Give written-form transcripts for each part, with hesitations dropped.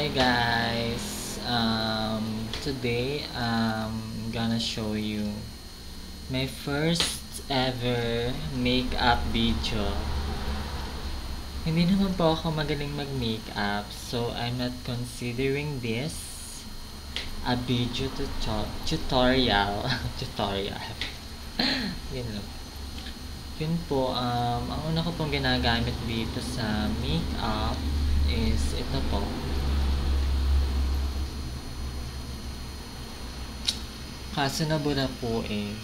Hi guys, today I'm gonna show you my first ever makeup video. Hindi naman po ako magaling mag-makeup, so I'm not considering this a video tutorial. Tutorial. Yun lang. Yun po, ang una ko pong ginagamit dito sa makeup is ito po. Kaso nabura po eh.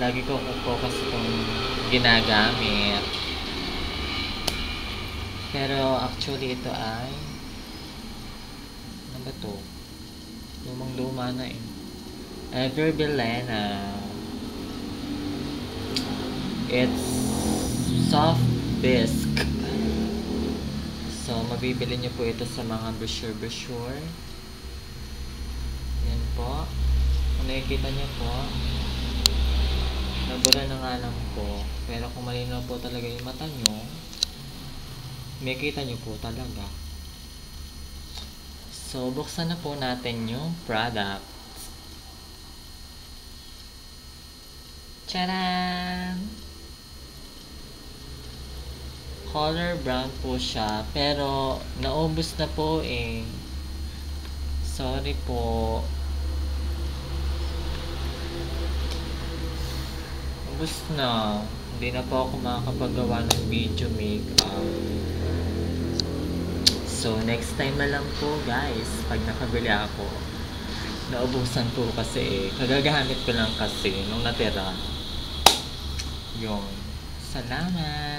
Lagi ko po kasi itong ginagamit. Pero actually ito ay ano ba to? Lumang-luma na eh. Everbelena. It's soft bisque. So, mabibili nyo po ito sa mga brochure. Yan po. Kung nakikita nyo po, nabura na nga lang po. Pero kung malinaw po talaga yung mata nyo, makikita nyo po talaga. So, buksan na po natin yung product. Tcharan! Color brown po siya, pero naubos na po eh. Sorry po. Ubus na. Hindi na po ako makakapagawa ng video makeup. So, next time na lang po guys, pag nakabili ako. Naubusan po kasi eh. Kagagamit ko lang kasi nung natira. Yun. Salamat!